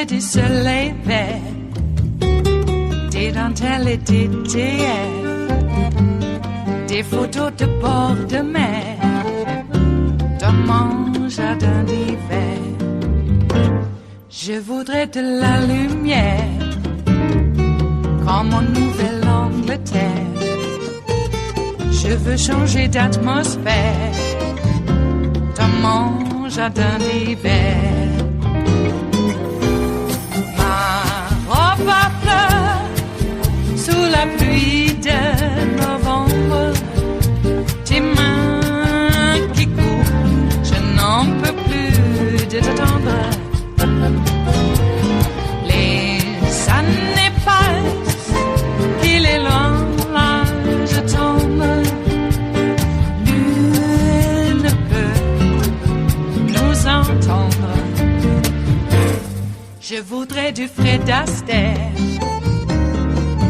lumière du soleil vert, des dentelles et des théâtres, des photos de bord de mer, dans mon jardin d'hiver. Je voudrais de la lumière, comme en Nouvelle-Angleterre. Je veux changer d'atmosphère, dans mon jardin d'hiver. Ma fleur sous la pluie de novembre, tes mains qui courent, je n'en peux plus de t'attendre. Les années passent, il est loin, là je tombe. Nul ne peut nous entendre. Je voudrais du Fred Astaire,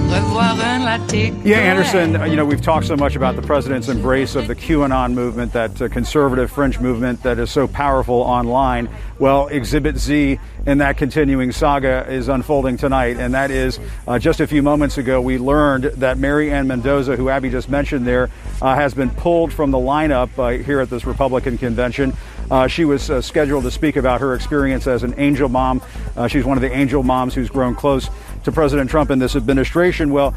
revoir un latte. Yeah, Anderson, we've talked so much about the president's embrace of the QAnon movement, that conservative fringe movement that is so powerful online. Well, Exhibit Z in that continuing saga is unfolding tonight, and that is just a few moments ago we learned that Mary Ann Mendoza, who Abby just mentioned there, has been pulled from the lineup here at this Republican convention. She was scheduled to speak about her experience as an angel mom. She's one of the angel moms who's grown close to President Trump in this administration. Well,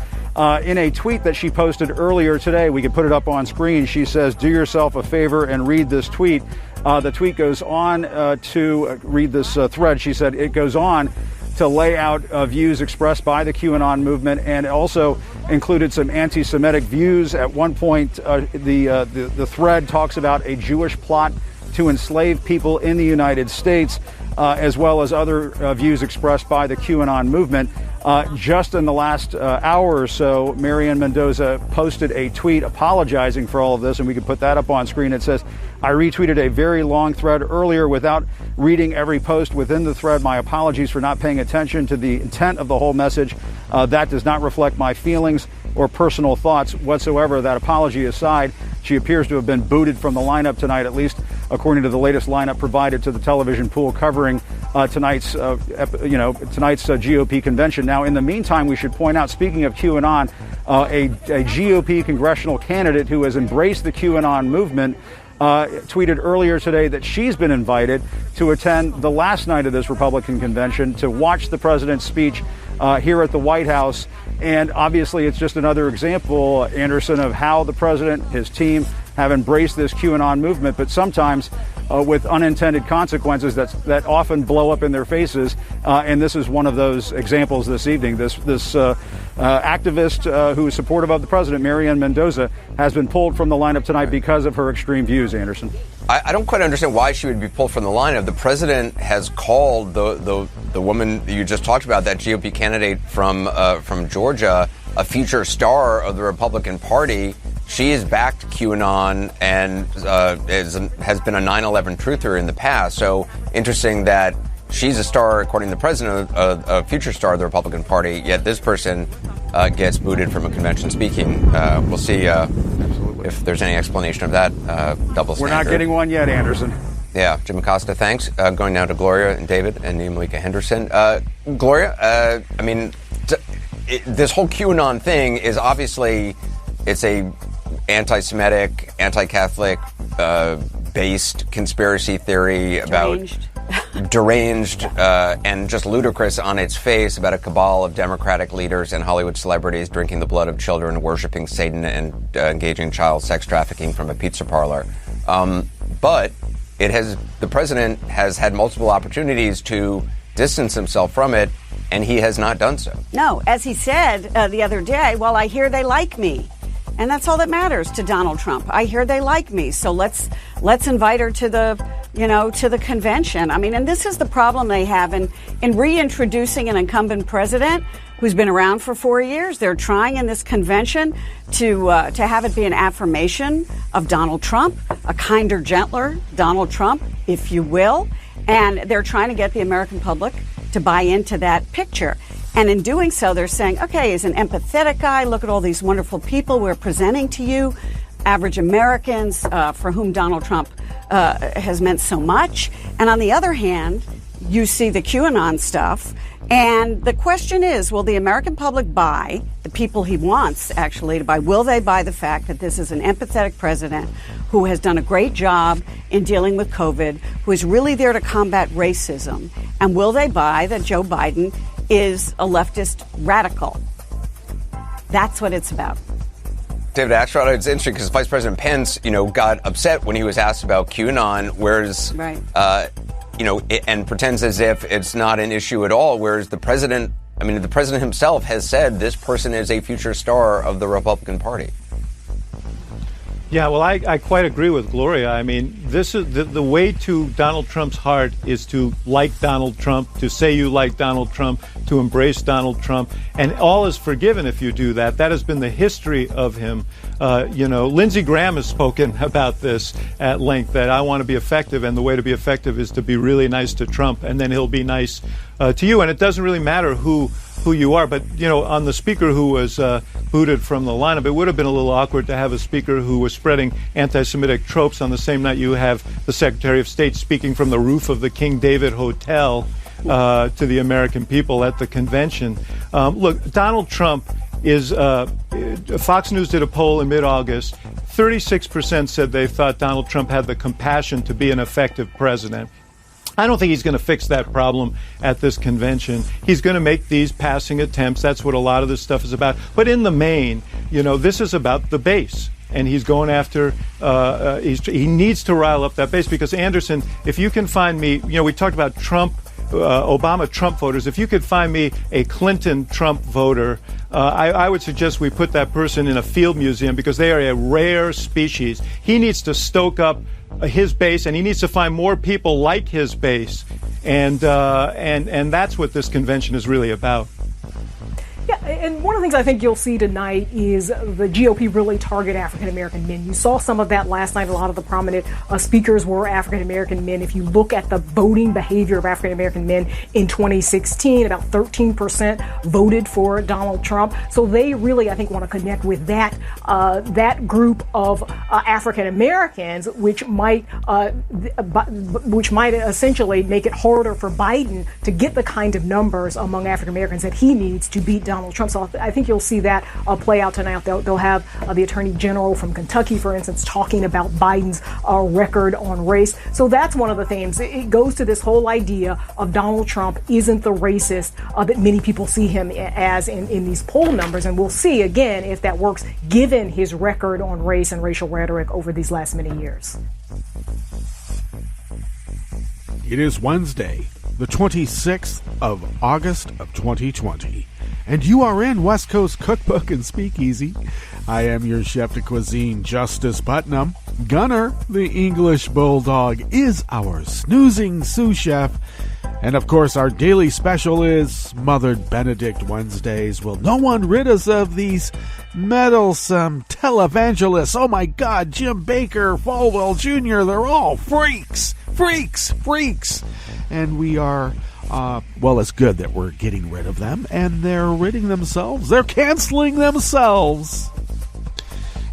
in a tweet that she posted earlier today, we can put it up on screen, she says, do yourself a favor and read this tweet. The tweet goes on to read this thread. She said it goes on to lay out views expressed by the QAnon movement, and also included some anti-Semitic views. At one point, the thread talks about a Jewish plot to enslave people in the United States, as well as other views expressed by the QAnon movement. Just in the last hour or so, Mary Ann Mendoza posted a tweet apologizing for all of this, and we can put that up on screen. It says, I retweeted a very long thread earlier without reading every post within the thread. My apologies for not paying attention to the intent of the whole message. That does not reflect my feelings or personal thoughts whatsoever. That apology aside, she appears to have been booted from the lineup tonight, at least according to the latest lineup provided to the television pool covering tonight's GOP convention. Now, in the meantime, we should point out, speaking of QAnon, a GOP congressional candidate who has embraced the QAnon movement tweeted earlier today that she's been invited to attend the last night of this Republican convention to watch the president's speech here at the White House. And obviously, it's just another example, Anderson, of how the president, his team, have embraced this QAnon movement, but sometimes with unintended consequences that often blow up in their faces. And this is one of those examples this evening. This activist who is supportive of the president, Mary Ann Mendoza, has been pulled from the lineup tonight because of her extreme views, Anderson. I don't quite understand why she would be pulled from the lineup. The president has called the woman you just talked about, that GOP candidate from Georgia, a future star of the Republican Party. She has backed QAnon and has been a 9/11 truther in the past. So interesting that she's a star, according to the president, a future star of the Republican Party, yet this person gets booted from a convention speaking. We'll see if there's any explanation of that double standard. We're not getting one yet, Anderson. Yeah, Jim Acosta, thanks. Going now to Gloria and David and Malika Henderson. Gloria, this whole QAnon thing is obviously, it's a anti-Semitic, anti-Catholic based conspiracy theory about deranged and just ludicrous on its face, about a cabal of Democratic leaders and Hollywood celebrities drinking the blood of children, worshiping Satan, and engaging in child sex trafficking from a pizza parlor. But the president has had multiple opportunities to distance himself from it, and he has not done so. No, as he said the other day, well, I hear they like me. And that's all that matters to Donald Trump. I hear they like me, so let's invite her to the convention. I mean, and this is the problem they have in reintroducing an incumbent president who's been around for 4 years. They're trying in this convention to have it be an affirmation of Donald Trump, a kinder, gentler Donald Trump, if you will. And they're trying to get the American public to buy into that picture. And in doing so, they're saying, okay, he's an empathetic guy. Look at all these wonderful people we're presenting to you, average Americans for whom Donald Trump has meant so much. And on the other hand, you see the QAnon stuff. And the question is, will the American public buy, the people he wants actually to buy, will they buy the fact that this is an empathetic president who has done a great job in dealing with COVID, who is really there to combat racism? And will they buy that Joe Biden is a leftist radical? That's what it's about. David Axelrod, it's interesting because Vice President Pence, got upset when he was asked about QAnon, whereas, and pretends as if it's not an issue at all, whereas the president himself has said this person is a future star of the Republican Party. Yeah, well, I quite agree with Gloria. I mean, this is the way to Donald Trump's heart is to like Donald Trump, to say you like Donald Trump, to embrace Donald Trump, and all is forgiven if you do that. That has been the history of him. Lindsey Graham has spoken about this at length, that I want to be effective, and the way to be effective is to be really nice to Trump, and then he'll be nice to you. And it doesn't really matter who you are. But, on the speaker who was booted from the lineup, it would have been a little awkward to have a speaker who was spreading anti-Semitic tropes on the same night you have the Secretary of State speaking from the roof of the King David Hotel to the American people at the convention. Look, Donald Trump is, Fox News did a poll in mid-August. 36% said they thought Donald Trump had the compassion to be an effective president. I don't think he's going to fix that problem at this convention. He's going to make these passing attempts. That's what a lot of this stuff is about. But in the main, this is about the base. And he's going after, he needs to rile up that base because, Anderson, if you can find me, we talked about Trump, Obama Trump voters. If you could find me a Clinton Trump voter, I would suggest we put that person in a field museum because they are a rare species. He needs to stoke up his base, and he needs to find more people like his base, and that's what this convention is really about. Yeah, and one of the things I think you'll see tonight is the GOP really target African-American men. You saw some of that last night. A lot of the prominent speakers were African-American men. If you look at the voting behavior of African-American men in 2016, about 13% voted for Donald Trump. So they really, I think, want to connect with that group of African-Americans, which might essentially make it harder for Biden to get the kind of numbers among African-Americans that he needs to beat Donald Trump. So I think you'll see that play out tonight. They'll have the Attorney General from Kentucky, for instance, talking about Biden's record on race. So that's one of the themes. It goes to this whole idea of Donald Trump isn't the racist that many people see him as in these poll numbers. And we'll see, again, if that works, given his record on race and racial rhetoric over these last many years. It is Wednesday, the 26th of August of 2020. And you are in West Coast Cookbook and Speakeasy. I am your chef de cuisine, Justice Putnam. Gunner, the English Bulldog, is our snoozing sous chef. And of course, our daily special is Smothered Benedict Wednesdays. Will no one rid us of these meddlesome televangelists? Oh my God, Jim Baker, Falwell Jr., they're all freaks. And we are... well, it's good that we're getting rid of them, and they're ridding themselves. They're canceling themselves.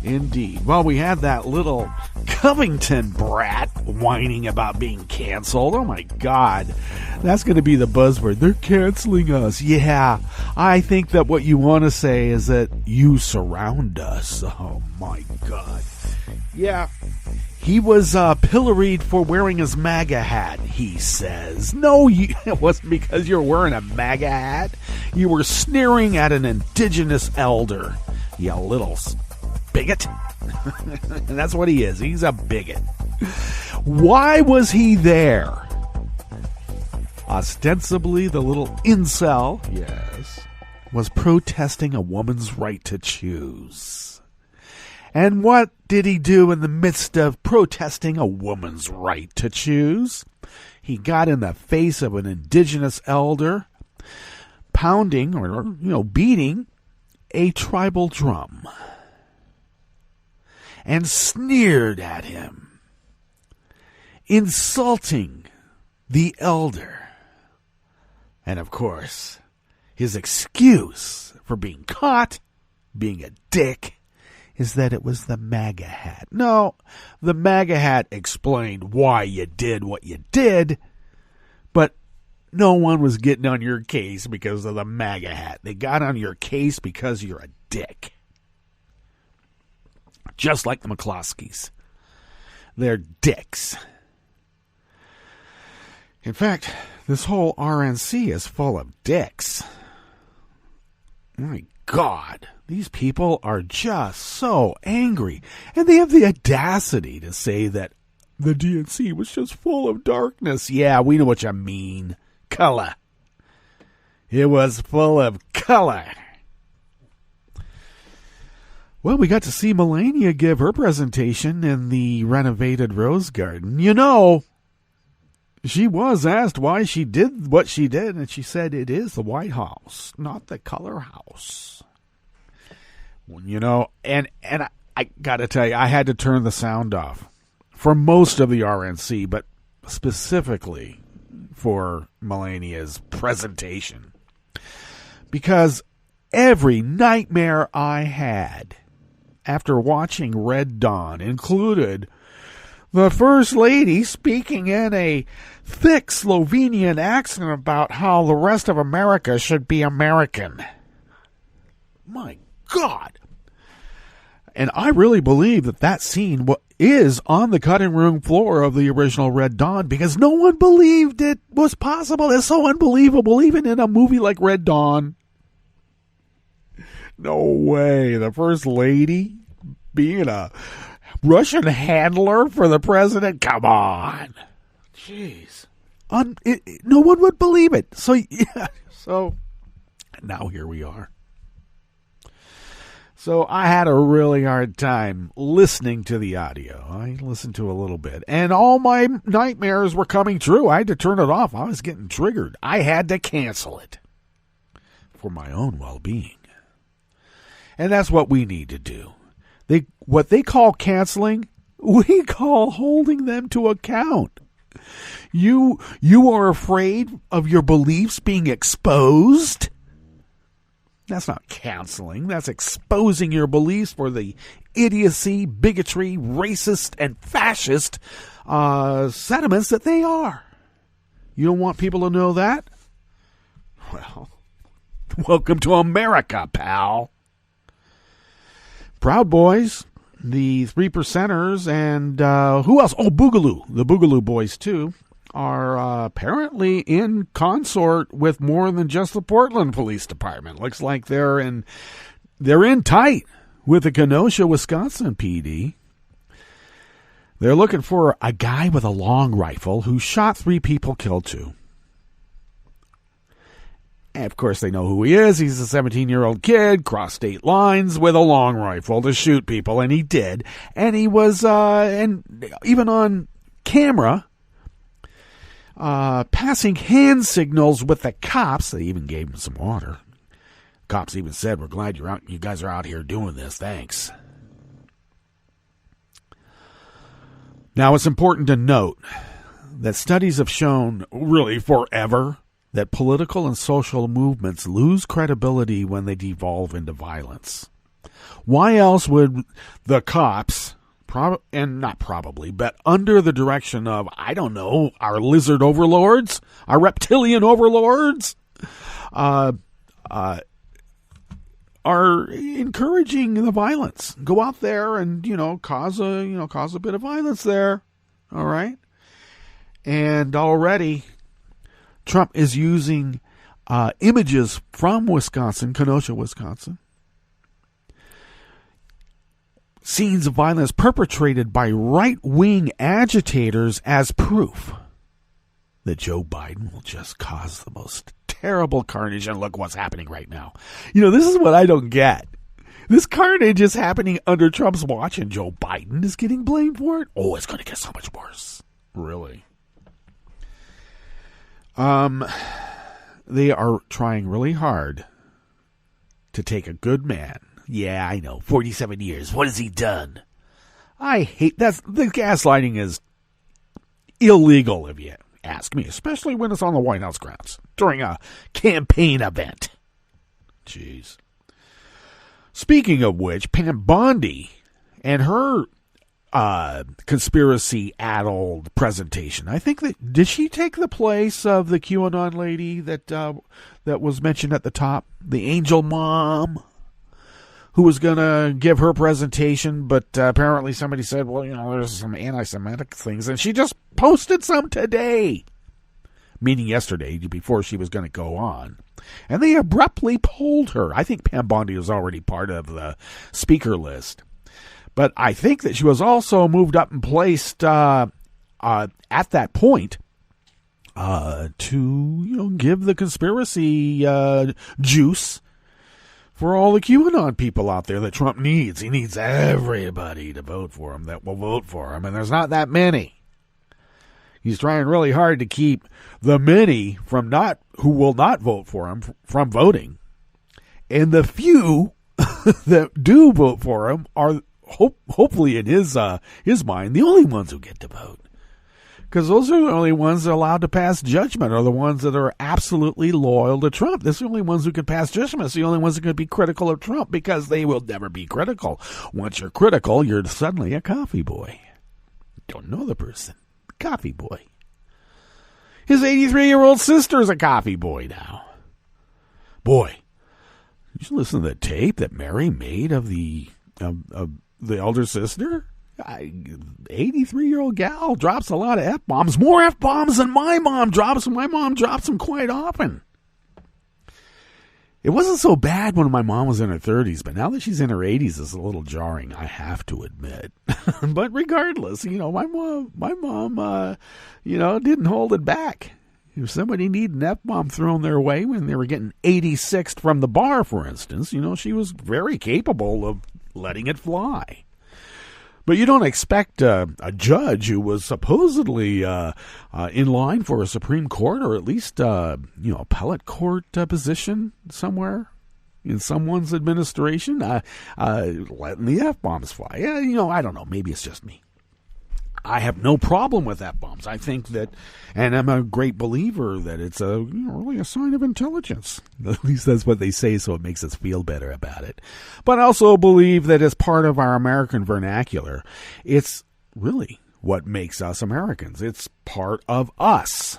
Indeed. Well, we had that little Covington brat whining about being canceled. Oh, my God. That's going to be the buzzword. They're canceling us. Yeah. I think that what you want to say is that you surround us. Oh, my God. Yeah. He was pilloried for wearing his MAGA hat, he says. No, it wasn't because you're wearing a MAGA hat. You were sneering at an indigenous elder, you little bigot. And that's what he is. He's a bigot. Why was he there? Ostensibly, the little incel, yes, was protesting a woman's right to choose. And what did he do in the midst of protesting a woman's right to choose? He got in the face of an indigenous elder, pounding or beating a tribal drum, and sneered at him, insulting the elder. And of course, his excuse for being caught, being a dick, is that it was the MAGA hat. No, the MAGA hat explained why you did what you did, but no one was getting on your case because of the MAGA hat. They got on your case because you're a dick. Just like the McCloskeys. They're dicks. In fact, this whole RNC is full of dicks. My God, these people are just so angry. And they have the audacity to say that the DNC was just full of darkness. Yeah, we know what you mean. Color. It was full of color. Well, we got to see Melania give her presentation in the renovated Rose Garden. You know, she was asked why she did what she did, and she said it is the White House, not the Color House. You know, and I got to tell you, I had to turn the sound off for most of the RNC, but specifically for Melania's presentation. Because every nightmare I had after watching Red Dawn included the First Lady speaking in a thick Slovenian accent about how the rest of America should be American. My God. And I really believe that scene is on the cutting room floor of the original Red Dawn because no one believed it was possible. It's so unbelievable, even in a movie like Red Dawn. No way. The First Lady being a Russian handler for the president? Come on. Jeez. No one would believe it. So, yeah. So, now here we are. So, I had a really hard time listening to the audio. I listened to a little bit. And all my nightmares were coming true. I had to turn it off. I was getting triggered. I had to cancel it for my own well-being. And that's what we need to do. What they call canceling, we call holding them to account. You are afraid of your beliefs being exposed? That's not canceling. That's exposing your beliefs for the idiocy, bigotry, racist, and fascist sentiments that they are. You don't want people to know that? Well, welcome to America, pal. Proud Boys, the 3%ers, and who else? Oh, Boogaloo. The Boogaloo Boys, too, are apparently in consort with more than just the Portland Police Department. Looks like they're in tight with the Kenosha, Wisconsin PD. They're looking for a guy with a long rifle who shot 3 people, killed 2. And of course, they know who he is. He's a 17-year-old kid, crossed state lines with a long rifle to shoot people, and he did. And he was, and even on camera, passing hand signals with the cops. They even gave him some water. Cops even said, "We're glad you guys are out here doing this. Thanks." Now, it's important to note that studies have shown, really forever, that political and social movements lose credibility when they devolve into violence. Why else would the cops, and not probably, but under the direction of, I don't know, our lizard overlords, our reptilian overlords, are encouraging the violence? Go out there and cause a bit of violence there, all right? And already Trump is using images from Wisconsin, Kenosha, Wisconsin. Scenes of violence perpetrated by right-wing agitators as proof that Joe Biden will just cause the most terrible carnage. And look what's happening right now. This is what I don't get. This carnage is happening under Trump's watch, and Joe Biden is getting blamed for it. Oh, it's going to get so much worse. Really. They are trying really hard to take a good man. Yeah, I know. 47 years. What has he done? I hate that. The gaslighting is illegal, if you ask me, especially when it's on the White House grounds during a campaign event. Jeez. Speaking of which, Pam Bondi and her conspiracy-addled presentation. I think that, did she take the place of the QAnon lady that was mentioned at the top, the Angel Mom, who was going to give her presentation, but apparently somebody said, well, there's some anti-Semitic things, and she just posted some today, meaning yesterday, before she was going to go on. And they abruptly pulled her. I think Pam Bondi was already part of the speaker list. But I think that she was also moved up and placed at that point to give the conspiracy juice for all the QAnon people out there that Trump needs. He needs everybody to vote for him that will vote for him, and there's not that many. He's trying really hard to keep the many who will not vote for him from voting, and the few that do vote for him are hopefully in his mind the only ones who get to vote, because those are the only ones that are allowed to pass judgment, are the ones that are absolutely loyal to Trump. They're the only ones who can pass judgment. It's the only ones that can be critical of Trump, because they will never be critical. Once you're critical, you're suddenly a coffee boy. Don't know the person. Coffee boy. His 83-year-old sister is a coffee boy now. Boy, you should listen to the tape that Mary made of the elder sister. 83-year-old gal drops a lot of F-bombs. More F-bombs than my mom drops. My mom drops them quite often. It wasn't so bad when my mom was in her 30s, but now that she's in her 80s, it's a little jarring, I have to admit. But regardless, my mom, didn't hold it back. If somebody needed an F-bomb thrown their way when they were getting 86th from the bar, for instance, she was very capable of letting it fly. But you don't expect a judge who was supposedly in line for a Supreme Court, or at least appellate court position somewhere in someone's administration, letting the F-bombs fly. Yeah, I don't know. Maybe it's just me. I have no problem with F-bombs. I think that, and I'm a great believer that it's really a sign of intelligence. At least that's what they say, so it makes us feel better about it. But I also believe that as part of our American vernacular, it's really what makes us Americans. It's part of us,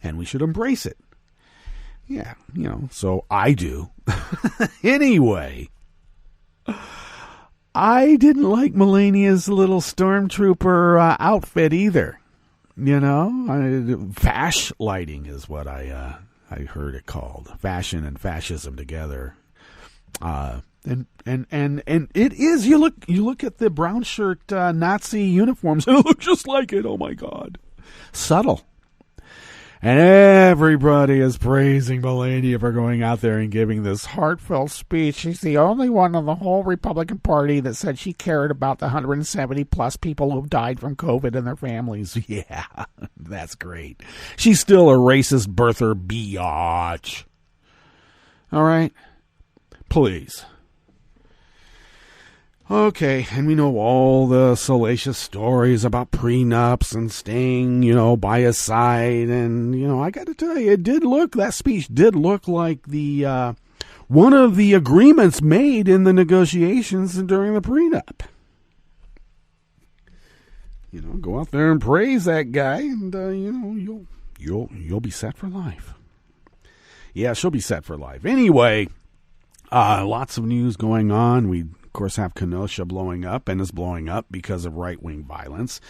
and we should embrace it. Yeah, so I do. Anyway, I didn't like Melania's little stormtrooper outfit either. Fash lighting is what I heard it called. Fashion and fascism together. And it is. You look at the brown shirt Nazi uniforms, and it looks just like it. Oh my God, subtle. And everybody is praising Melania for going out there and giving this heartfelt speech. She's the only one in the whole Republican Party that said she cared about the 170-plus people who've died from COVID and their families. Yeah, that's great. She's still a racist birther biatch. All right? Please. Okay, and we know all the salacious stories about prenups and staying, by his side. And, I got to tell you, that speech did look like the one of the agreements made in the negotiations during the prenup. Go out there and praise that guy, and, you'll be set for life. Yeah, she'll be set for life. Anyway, lots of news going on. We, of course, have Kenosha blowing up, and is blowing up because of right-wing violence.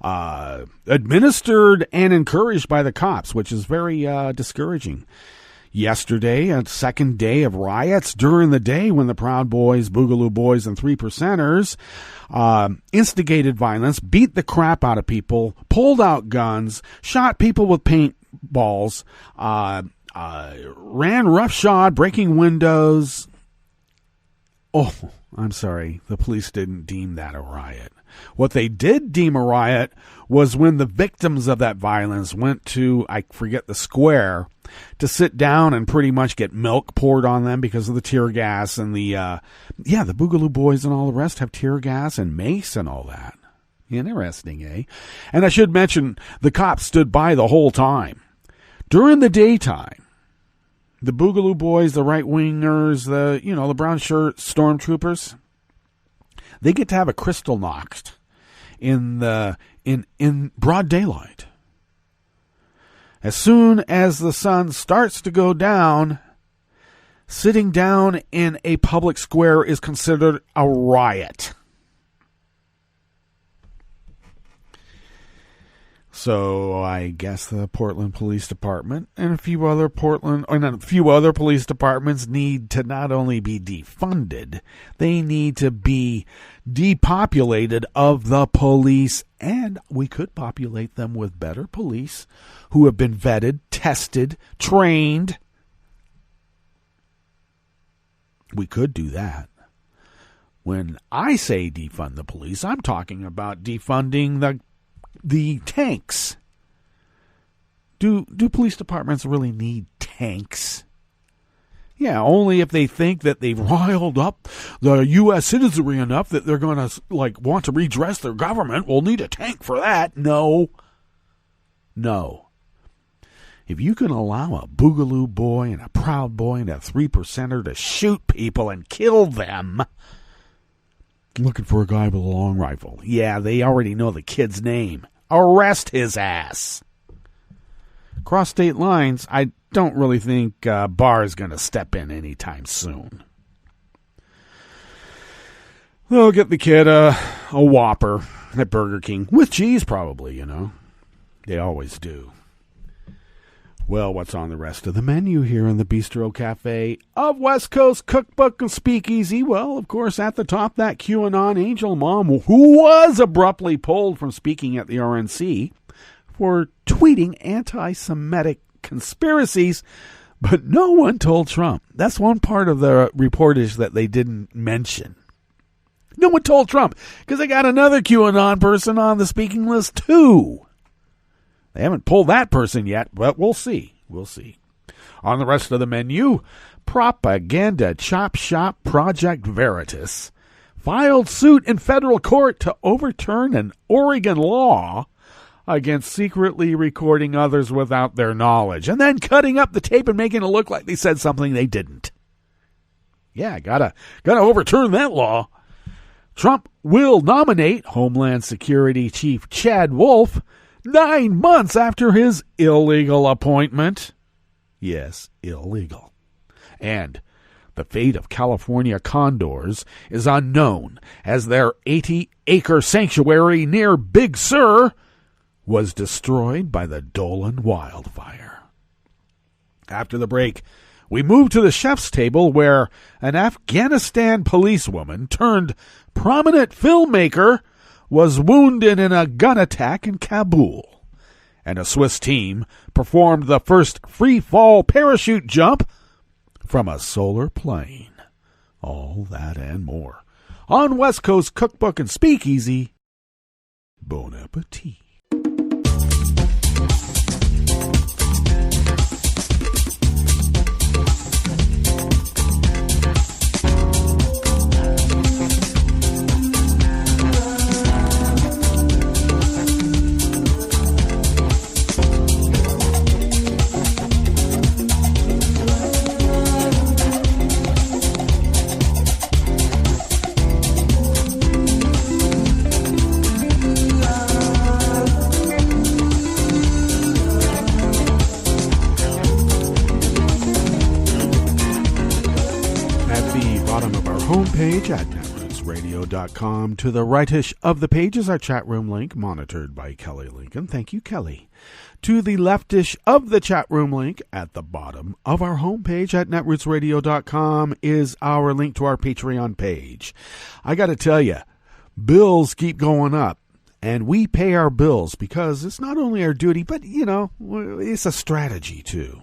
Administered and encouraged by the cops, which is very discouraging. Yesterday, a second day of riots during the day when the Proud Boys, Boogaloo Boys, and 3%ers instigated violence, beat the crap out of people, pulled out guns, shot people with paintballs, ran roughshod, breaking windows. Oh, I'm sorry. The police didn't deem that a riot. What they did deem a riot was when the victims of that violence went to, I forget the square, to sit down and pretty much get milk poured on them because of the tear gas and the Boogaloo Boys and all the rest have tear gas and mace and all that. Interesting, eh? And I should mention, the cops stood by the whole time. During the daytime, the Boogaloo Boys, the right-wingers, the brown shirt stormtroopers, they get to have a crystal knocked in broad daylight. As soon as the sun starts to go down, sitting down in a public square is considered a riot. So I guess the Portland Police Department and a few other police departments need to not only be defunded, they need to be depopulated of the police, and we could populate them with better police who have been vetted, tested, trained. We could do that. When I say defund the police, I'm talking about defunding the tanks. Do police departments really need tanks? Yeah, only if they think that they've riled up the U.S. citizenry enough that they're going to want to redress their government. We'll need a tank for that. No. If you can allow a Boogaloo boy and a Proud Boy and a 3%er to shoot people and kill them, looking for a guy with a long rifle. Yeah, they already know the kid's name. Arrest his ass. Cross state lines, I don't really think Barr is going to step in anytime soon. They'll get the kid a Whopper at Burger King. With cheese, probably, They always do. Well, what's on the rest of the menu here in the Bistro Cafe of West Coast Cookbook and Speakeasy? Well, of course, at the top, that QAnon Angel Mom, who was abruptly pulled from speaking at the RNC for tweeting antisemitic conspiracies, but no one told Trump. That's one part of the reportage that they didn't mention. No one told Trump, because they got another QAnon person on the speaking list, too. They haven't pulled that person yet, but we'll see. On the rest of the menu, propaganda chop shop Project Veritas filed suit in federal court to overturn an Oregon law against secretly recording others without their knowledge and then cutting up the tape and making it look like they said something they didn't. Yeah, gotta overturn that law. Trump will nominate Homeland Security Chief Chad Wolf 9 months after his illegal appointment. Yes, illegal. And the fate of California condors is unknown, as their 80-acre sanctuary near Big Sur was destroyed by the Dolen Wildfire. After the break, we move to the chef's table, where an Afghanistan policewoman turned prominent filmmaker was wounded in a gun attack in Kabul, and a Swiss team performed the first free-fall parachute jump from a solar plane. All that and more on West Coast Cookbook and Speakeasy. Bon appetit. Homepage at netrootsradio.com. To the rightish of the page is our chat room link, monitored by Kelly Lincoln. Thank you, Kelly. To the leftish of the chat room link at the bottom of our homepage at netrootsradio.com is our link to our Patreon page. I got to tell you, bills keep going up, and we pay our bills because it's not only our duty, but, it's a strategy, too.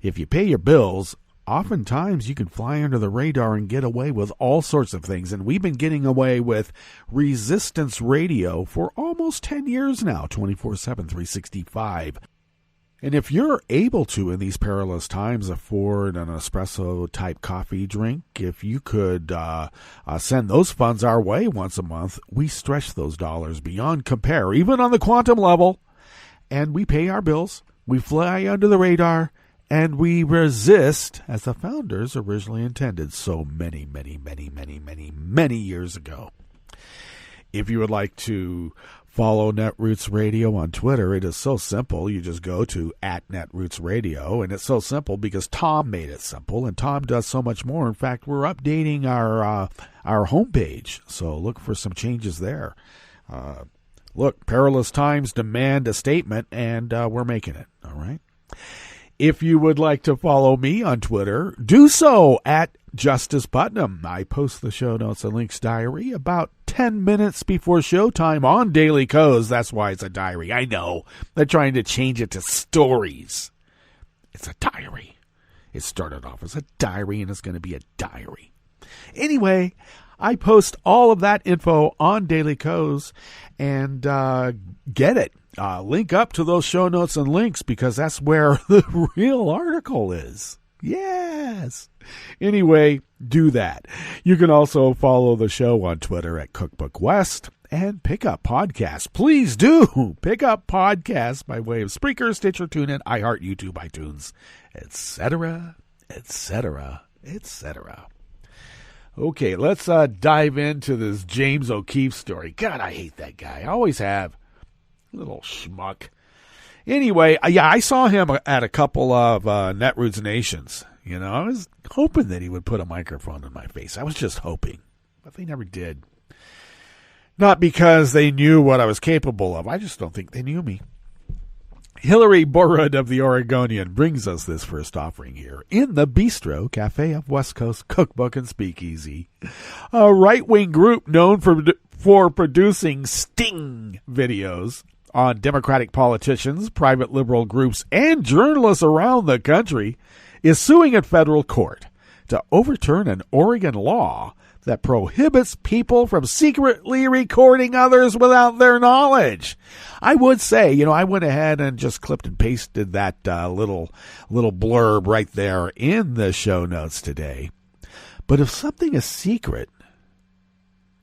If you pay your bills, oftentimes you can fly under the radar and get away with all sorts of things. And we've been getting away with resistance radio for almost 10 years now, 24/7, 365. And if you're able to, in these perilous times, afford an espresso-type coffee drink, if you could send those funds our way once a month, we stretch those dollars beyond compare, even on the quantum level. And we pay our bills, we fly under the radar, and we resist as the founders originally intended so many, many, many, many, many, many years ago. If you would like to follow Netroots Radio on Twitter, it is so simple. You just go to @NetrootsRadio, and it's so simple because Tom made it simple, and Tom does so much more. In fact, we're updating our homepage, so look for some changes there. Look, perilous times demand a statement, and we're making it, all right? If you would like to follow me on Twitter, do so at Justice Putnam. I post the show notes and links diary about 10 minutes before showtime on Daily Codes. That's why it's a diary. I know. They're trying to change it to stories. It's a diary. It started off as a diary, and it's going to be a diary. Anyway, I post all of that info on Daily Codes, and get it. Link up to those show notes and links because that's where the real article is. Yes. Anyway, do that. You can also follow the show on Twitter at Cookbook West and pick up podcasts. Please do pick up podcasts by way of Spreaker, Stitcher, TuneIn, iHeart, YouTube, iTunes, etc., etc., etc. Okay, let's dive into this James O'Keefe story. God, I hate that guy. I always have. Little schmuck. Anyway, yeah, I saw him at a couple of Netroots Nations. You know, I was hoping that he would put a microphone in my face. I was just hoping, but they never did. Not because they knew what I was capable of. I just don't think they knew me. Hillary Burrud of the Oregonian brings us this first offering here in the Bistro Cafe of West Coast Cookbook and Speakeasy, a right-wing group known for producing sting videos on Democratic politicians, private liberal groups, and journalists around the country, is suing in federal court to overturn an Oregon law that prohibits people from secretly recording others without their knowledge. I would say, I went ahead and just clipped and pasted that little blurb right there in the show notes today. But if something is secret,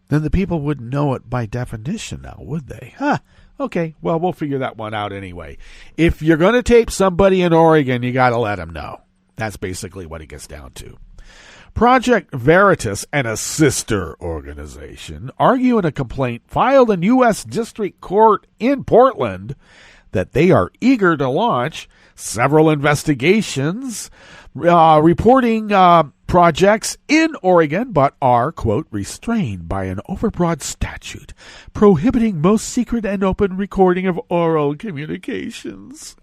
then the people wouldn't know it by definition now, would they? Okay, well, we'll figure that one out anyway. If you're going to tape somebody in Oregon, you got to let them know. That's basically what it gets down to. Project Veritas and a sister organization argue in a complaint filed in U.S. District Court in Portland that they are eager to launch several investigations reporting projects in Oregon, but are, quote, restrained by an overbroad statute prohibiting most secret and open recording of oral communications.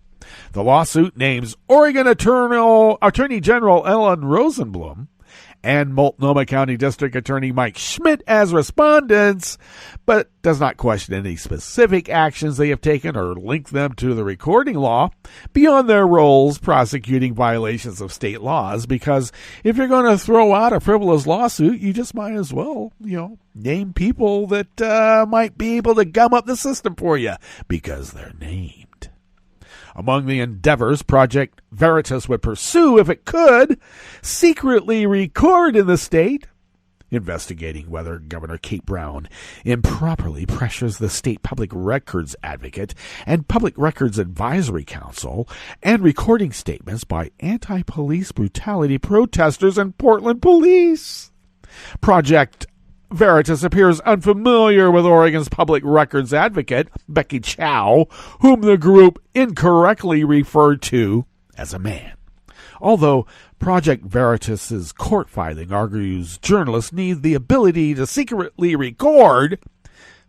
The lawsuit names Oregon Attorney General Ellen Rosenblum and Multnomah County District Attorney Mike Schmidt as respondents, but does not question any specific actions they have taken or link them to the recording law beyond their roles prosecuting violations of state laws, because if you're going to throw out a frivolous lawsuit, you just might as well, name people that might be able to gum up the system for you because they're named. Among the endeavors Project Veritas would pursue if it could secretly record in the state, investigating whether Governor Kate Brown improperly pressures the state public records advocate and Public Records Advisory Council, and recording statements by anti-police brutality protesters and Portland police. Project Veritas appears unfamiliar with Oregon's public records advocate, Becky Chow, whom the group incorrectly referred to as a man. Although Project Veritas's court filing argues journalists need the ability to secretly record,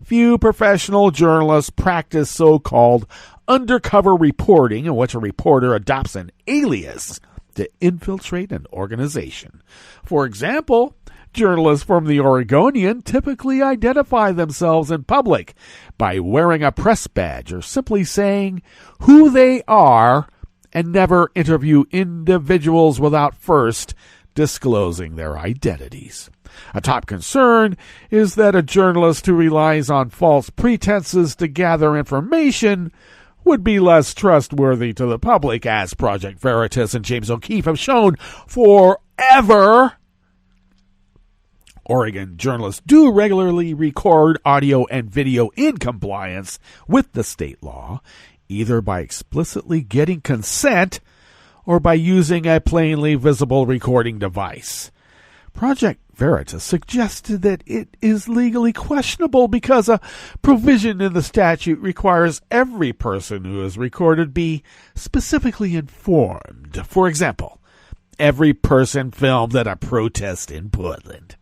few professional journalists practice so-called undercover reporting, in which a reporter adopts an alias to infiltrate an organization. For example, journalists from the Oregonian typically identify themselves in public by wearing a press badge or simply saying who they are and never interview individuals without first disclosing their identities. A top concern is that a journalist who relies on false pretenses to gather information would be less trustworthy to the public, as Project Veritas and James O'Keefe have shown forever. Oregon journalists do regularly record audio and video in compliance with the state law, either by explicitly getting consent or by using a plainly visible recording device. Project Veritas suggested that it is legally questionable because a provision in the statute requires every person who is recorded be specifically informed. For example, every person filmed at a protest in Portland.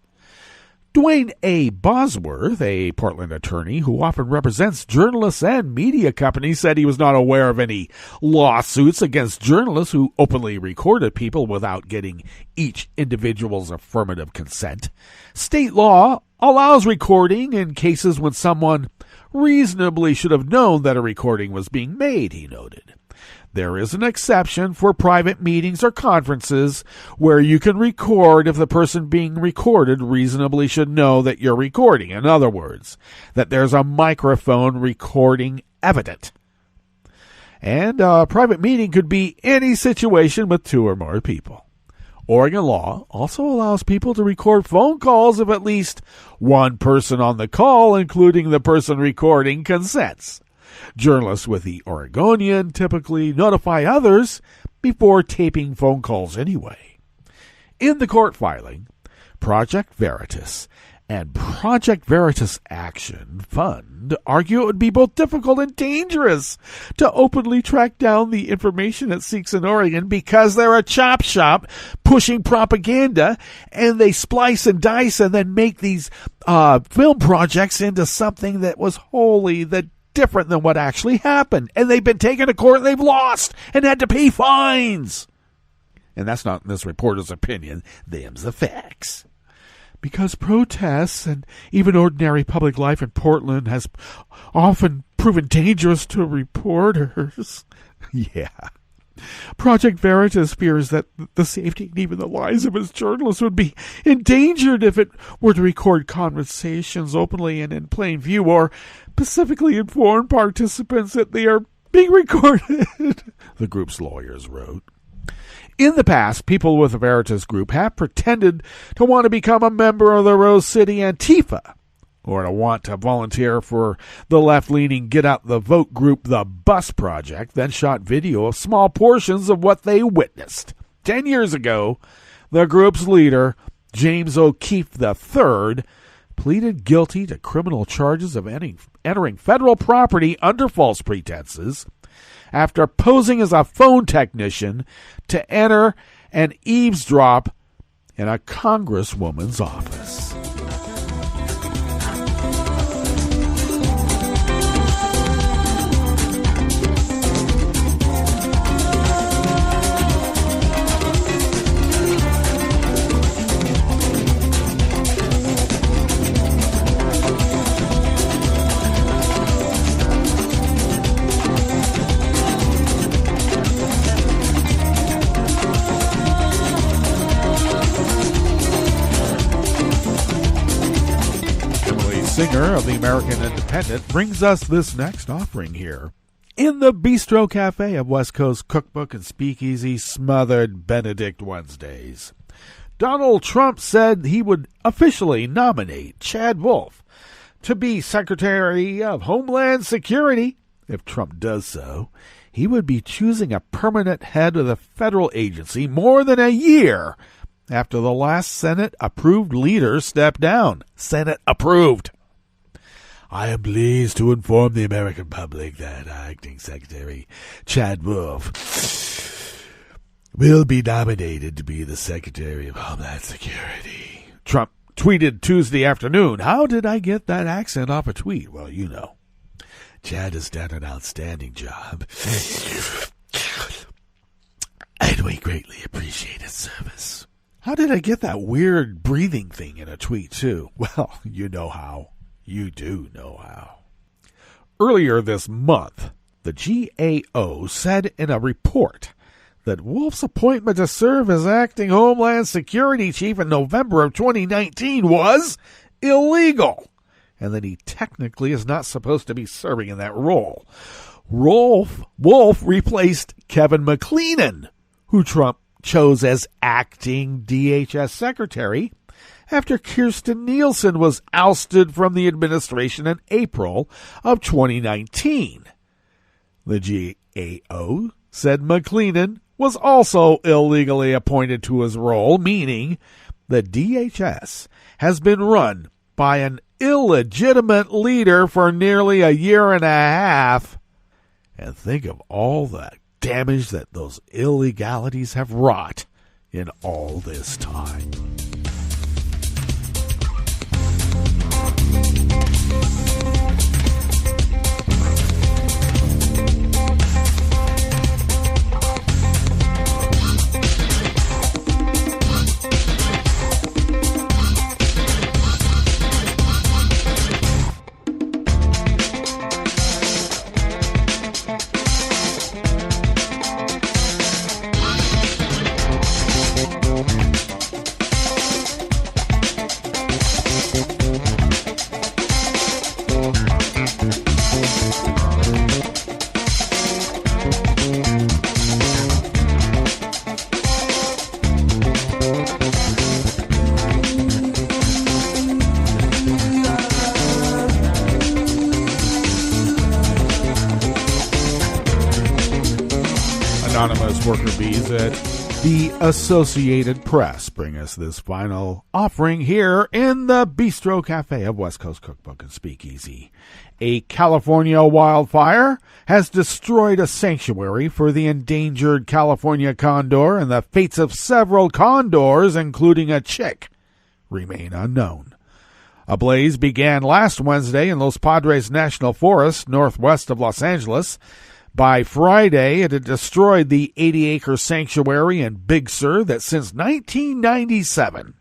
Dwayne A. Bosworth, a Portland attorney who often represents journalists and media companies, said he was not aware of any lawsuits against journalists who openly recorded people without getting each individual's affirmative consent. State law allows recording in cases when someone reasonably should have known that a recording was being made, he noted. There is an exception for private meetings or conferences where you can record if the person being recorded reasonably should know that you're recording. In other words, that there's a microphone recording evident. And a private meeting could be any situation with 2 or more people. Oregon law also allows people to record phone calls if at least one person on the call, including the person recording, consents. Journalists with the Oregonian typically notify others before taping phone calls anyway. In the court filing, Project Veritas and Project Veritas Action Fund argue it would be both difficult and dangerous to openly track down the information it seeks in Oregon because they're a chop shop pushing propaganda, and they splice and dice and then make these film projects into something that was wholly different than what actually happened. And they've been taken to court and they've lost and had to pay fines. And that's not in this reporter's opinion. Them's the facts. Because protests and even ordinary public life in Portland has often proven dangerous to reporters. Yeah. Project Veritas fears that the safety and even the lives of its journalists would be endangered if it were to record conversations openly and in plain view, or specifically inform participants that they are being recorded, the group's lawyers wrote. In the past, people with the Veritas group have pretended to want to become a member of the Rose City Antifa, or to want to volunteer for the left-leaning Get Out the Vote group, the Bus Project, then shot video of small portions of what they witnessed. 10 years ago, the group's leader, James O'Keefe III, pleaded guilty to criminal charges of entering federal property under false pretenses after posing as a phone technician to enter and eavesdrop in a congresswoman's office. Singer of the American Independent brings us this next offering here. In the Bistro Cafe of West Coast Cookbook and Speakeasy, Smothered Benedict Wednesdays. Donald Trump said he would officially nominate Chad Wolf to be Secretary of Homeland Security. If Trump does so, he would be choosing a permanent head of the federal agency more than a year after the last Senate-approved leader stepped down. Senate approved. I am pleased to inform the American public that Acting Secretary Chad Wolf will be nominated to be the Secretary of Homeland Security. Trump tweeted Tuesday afternoon. How did I get that accent off a tweet? Well, you know. Chad has done an outstanding job, and we greatly appreciate his service. How did I get that weird breathing thing in a tweet, too? Well, you know how. You do know how. Earlier this month, the GAO said in a report that Wolf's appointment to serve as acting Homeland Security Chief in November of 2019 was illegal, and that he technically is not supposed to be serving in that role. Wolf replaced Kevin McCleenan, who Trump chose as acting DHS Secretary after Kirstjen Nielsen was ousted from the administration in April of 2019. The GAO said McCleenan was also illegally appointed to his role, meaning the DHS has been run by an illegitimate leader for nearly a year and a half. And think of all the damage that those illegalities have wrought in all this time. Anonymous worker bees at the Associated Press bring us this final offering here in the Bistro Cafe of West Coast Cookbook and Speakeasy. A California wildfire has destroyed a sanctuary for the endangered California condor, and the fates of several condors, including a chick, remain unknown. A blaze began last Wednesday in Los Padres National Forest, northwest of Los Angeles. By Friday, it had destroyed the 80-acre sanctuary in Big Sur that since 1997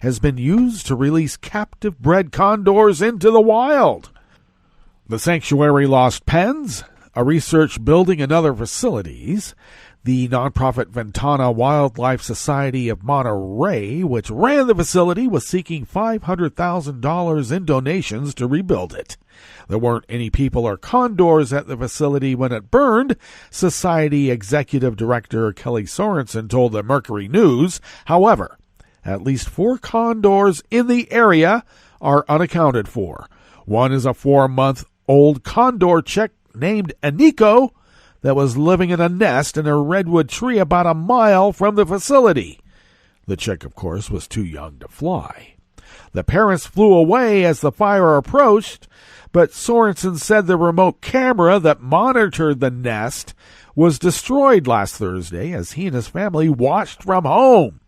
has been used to release captive bred condors into the wild. The sanctuary lost pens, a research building, and other facilities. The nonprofit Ventana Wildlife Society of Monterey, which ran the facility, was seeking $500,000 in donations to rebuild it. There weren't any people or condors at the facility when it burned, Society Executive Director Kelly Sorensen told the Mercury News. However, at least 4 condors in the area are unaccounted for. One is a 4-month-old condor chick named Aniko that was living in a nest in a redwood tree about a mile from the facility. The chick, of course, was too young to fly. The parents flew away as the fire approached, but Sorensen said the remote camera that monitored the nest was destroyed last Thursday as he and his family watched from home.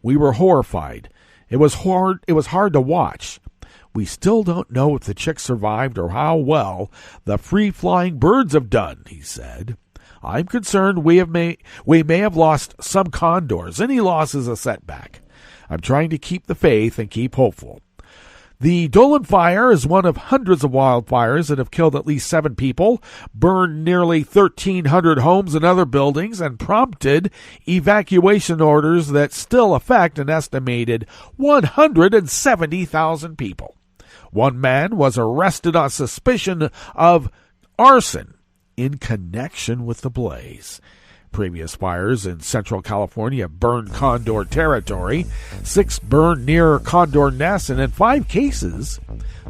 We were horrified. It was hard to watch. We still don't know if the chick survived or how well the free-flying birds have done, he said. I'm concerned we may have lost some condors. Any loss is a setback. I'm trying to keep the faith and keep hopeful. The Dolen fire is one of hundreds of wildfires that have killed at least 7 people, burned nearly 1,300 homes and other buildings, and prompted evacuation orders that still affect an estimated 170,000 people. One man was arrested on suspicion of arson in connection with the blaze. Previous fires in Central California burned condor territory. 6 burned near condor nests, and in 5 cases,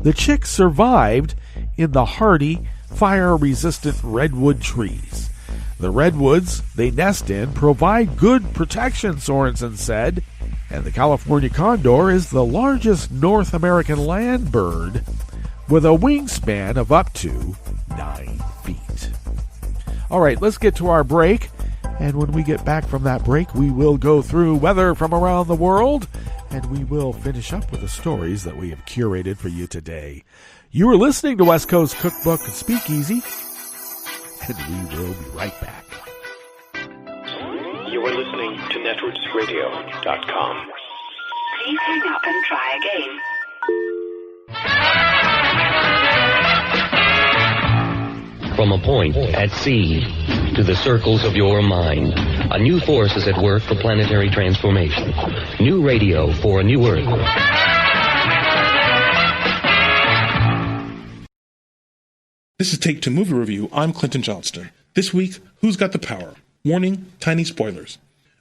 the chicks survived in the hardy, fire-resistant redwood trees. The redwoods they nest in provide good protection, Sorensen said, and the California condor is the largest North American land bird with a wingspan of up to 9 feet. All right, let's get to our break. And when we get back from that break, we will go through weather from around the world, and we will finish up with the stories that we have curated for you today. You are listening to West Coast Cookbook and Speakeasy, and we will be right back. You are listening to NetRootsRadio.com. Please hang up and try again. From a point at sea to the circles of your mind, a new force is at work for planetary transformation. New radio for a new Earth. This is Take 2 Movie Review. I'm Clinton Johnston. This week, who's got the power? Warning, tiny spoilers.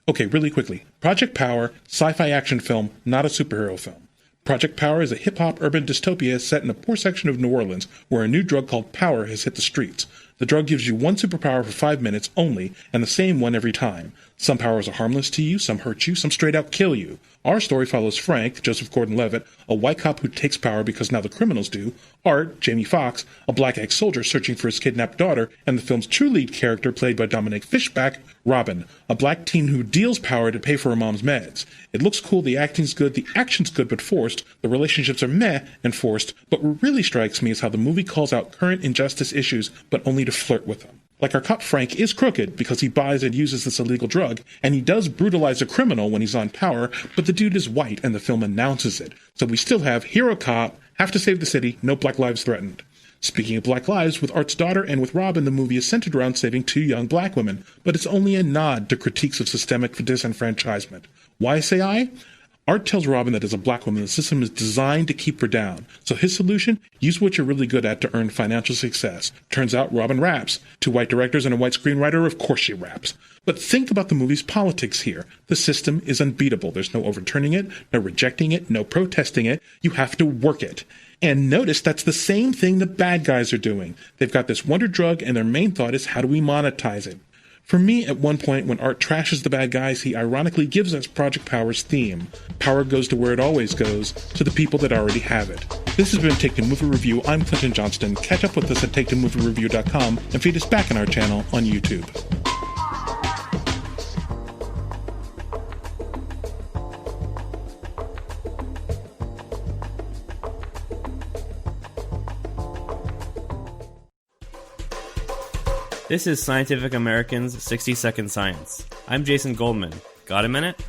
Okay, really quickly. Project Power, sci-fi action film, not a superhero film. Project Power is a hip-hop urban dystopia set in a poor section of New Orleans where a new drug called power has hit the streets. The drug gives you one superpower for 5 minutes only, and the same one every time. Some powers are harmless to you, some hurt you, some straight out kill you. Our story follows Frank, Joseph Gordon-Levitt, a white cop who takes power because now the criminals do, Art, Jamie Foxx, a black ex-soldier searching for his kidnapped daughter, and the film's true lead character played by Dominic Fishback, Robin, a black teen who deals power to pay for her mom's meds. It looks cool, the acting's good, the action's good but forced, the relationships are meh and forced, but what really strikes me is how the movie calls out current injustice issues but only to flirt with them. Like our cop Frank is crooked because he buys and uses this illegal drug, and he does brutalize a criminal when he's on power, but the dude is white and the film announces it. So we still have hero cop, have to save the city, no black lives threatened. Speaking of black lives, with Art's daughter and with Robin, the movie is centered around saving 2 young black women, but it's only a nod to critiques of systemic disenfranchisement. Why say I? Art tells Robin that as a black woman, the system is designed to keep her down. So his solution? Use what you're really good at to earn financial success. Turns out Robin raps. 2 white directors and a white screenwriter, of course she raps. But think about the movie's politics here. The system is unbeatable. There's no overturning it, no rejecting it, no protesting it. You have to work it. And notice that's the same thing the bad guys are doing. They've got this wonder drug, and their main thought is, how do we monetize it? For me, at one point, when Art trashes the bad guys, he ironically gives us Project Power's theme. Power goes to where it always goes, to the people that already have it. This has been Take Two Movie Review. I'm Clinton Johnston. Catch up with us at TakeTwoMovieReview.com and feed us back on our channel on YouTube. This is Scientific American's 60-Second Science. I'm Jason Goldman. Got a minute?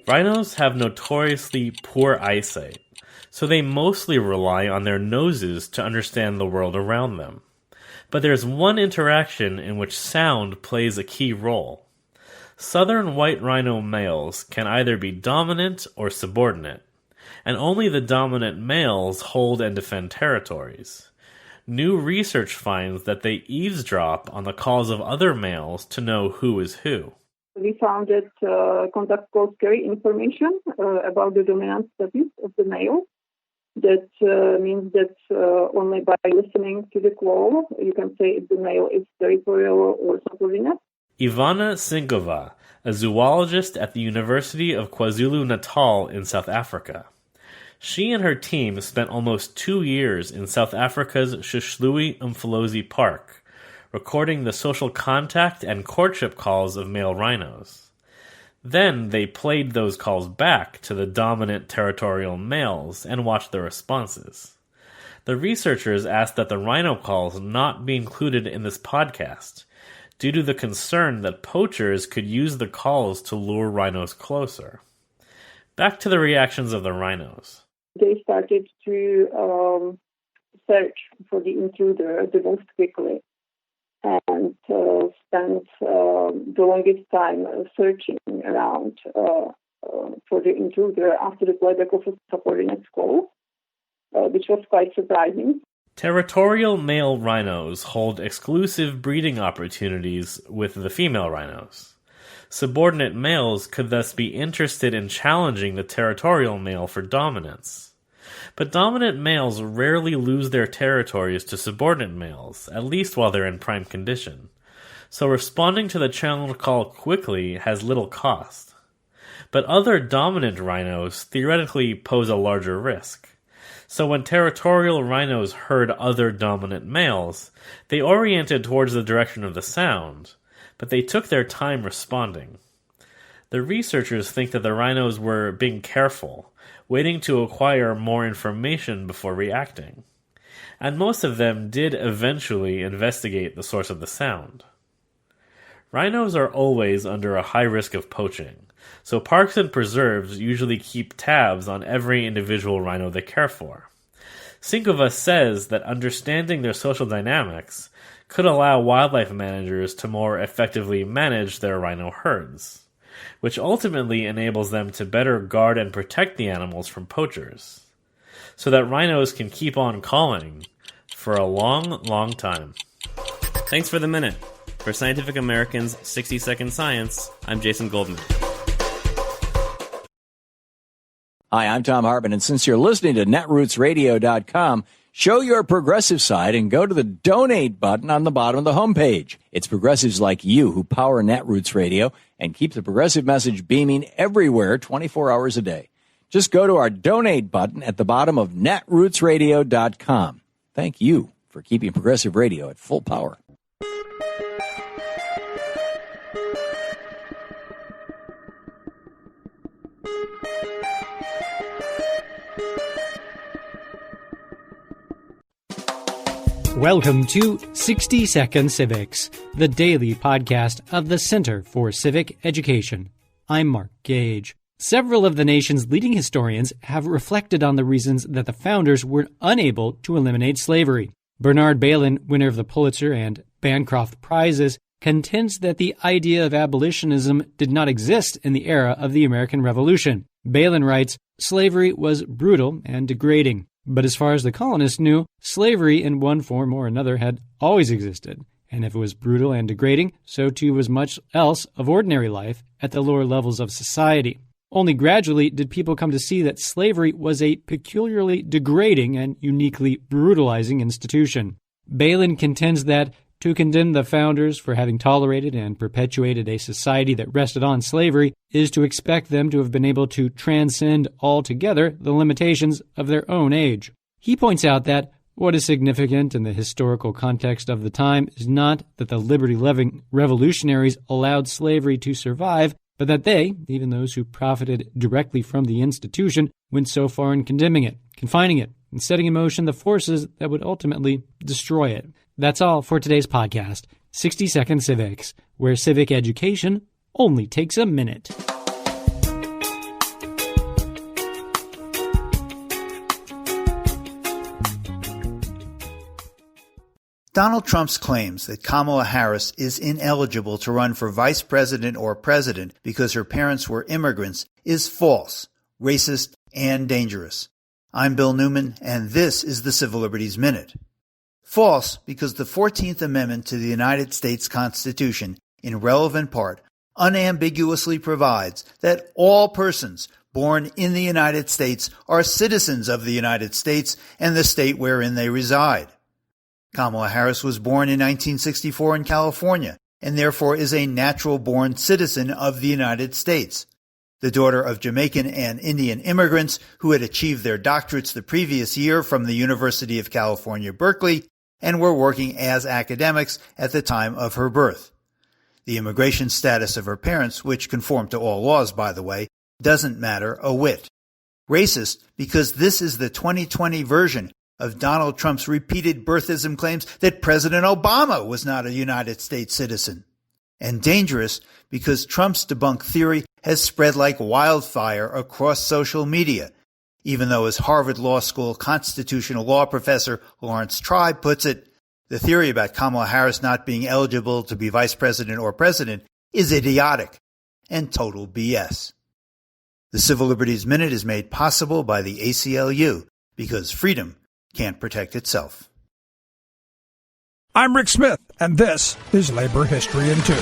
Rhinos have notoriously poor eyesight, so they mostly rely on their noses to understand the world around them. But there's one interaction in which sound plays a key role. Southern white rhino males can either be dominant or subordinate, and only the dominant males hold and defend territories. New research finds that they eavesdrop on the calls of other males to know who is who. We found that contact calls carry information about the dominant status of the male. That means that only by listening to the call, you can say if the male is territorial or subordinate. Ivana Sinkova, a zoologist at the University of KwaZulu-Natal in South Africa. She and her team spent almost 2 years in South Africa's Shishlui Umfolozi Park, recording the social contact and courtship calls of male rhinos. Then they played those calls back to the dominant territorial males and watched their responses. The researchers asked that the rhino calls not be included in this podcast, due to the concern that poachers could use the calls to lure rhinos closer. Back to the reactions of the rhinos. They started to search for the intruder the most quickly and spent the longest time searching around for the intruder after the playback of a subordinate call, which was quite surprising. Territorial male rhinos hold exclusive breeding opportunities with the female rhinos. Subordinate males could thus be interested in challenging the territorial male for dominance. But dominant males rarely lose their territories to subordinate males, at least while they're in prime condition. So responding to the challenge call quickly has little cost. But other dominant rhinos theoretically pose a larger risk. So when territorial rhinos heard other dominant males, they oriented towards the direction of the sound, but they took their time responding. The researchers think that the rhinos were being careful, waiting to acquire more information before reacting. And most of them did eventually investigate the source of the sound. Rhinos are always under a high risk of poaching, so parks and preserves usually keep tabs on every individual rhino they care for. Sinkova says that understanding their social dynamics could allow wildlife managers to more effectively manage their rhino herds, which ultimately enables them to better guard and protect the animals from poachers, so that rhinos can keep on calling for a long, long time. Thanks for the minute. For Scientific American's 60-Second Science, I'm Jason Goldman. Hi, I'm Tom Harbin, and since you're listening to netrootsradio.com, Show your progressive side and go to the donate button on the bottom of the homepage. It's progressives like you who power Netroots Radio and keep the progressive message beaming everywhere 24 hours a day. Just go to our donate button at the bottom of netrootsradio.com. Thank you for keeping progressive radio at full power. Welcome to 60 Second Civics, the daily podcast of the Center for Civic Education. I'm Mark Gage. Several of the nation's leading historians have reflected on the reasons that the founders were unable to eliminate slavery. Bernard Bailyn, winner of the Pulitzer and Bancroft Prizes, contends that the idea of abolitionism did not exist in the era of the American Revolution. Bailyn writes, slavery was brutal and degrading. But as far as the colonists knew, slavery in one form or another had always existed. And if it was brutal and degrading, so too was much else of ordinary life at the lower levels of society. Only gradually did people come to see that slavery was a peculiarly degrading and uniquely brutalizing institution. Bailyn contends that to condemn the founders for having tolerated and perpetuated a society that rested on slavery is to expect them to have been able to transcend altogether the limitations of their own age. He points out that what is significant in the historical context of the time is not that the liberty-loving revolutionaries allowed slavery to survive, but that they, even those who profited directly from the institution, went so far in condemning it, confining it, and setting in motion the forces that would ultimately destroy it. That's all for today's podcast, 60 Second Civics, where civic education only takes a minute. Donald Trump's claims that Kamala Harris is ineligible to run for vice president or president because her parents were immigrants is false, racist, and dangerous. I'm Bill Newman, and this is the Civil Liberties Minute. False because the 14th Amendment to the United States Constitution, in relevant part, unambiguously provides that all persons born in the United States are citizens of the United States and the state wherein they reside. Kamala Harris was born in 1964 in California and therefore is a natural-born citizen of the United States. The daughter of Jamaican and Indian immigrants who had achieved their doctorates the previous year from the University of California, Berkeley, and were working as academics at the time of her birth. The immigration status of her parents, which conformed to all laws, by the way, doesn't matter a whit. Racist because this is the 2020 version of Donald Trump's repeated birthism claims that President Obama was not a United States citizen. And dangerous because Trump's debunked theory has spread like wildfire across social media, even though, as Harvard Law School constitutional law professor Lawrence Tribe puts it, the theory about Kamala Harris not being eligible to be vice president or president is idiotic and total BS. The Civil Liberties Minute is made possible by the ACLU because freedom can't protect itself. I'm Rick Smith, and this is Labor History in 2.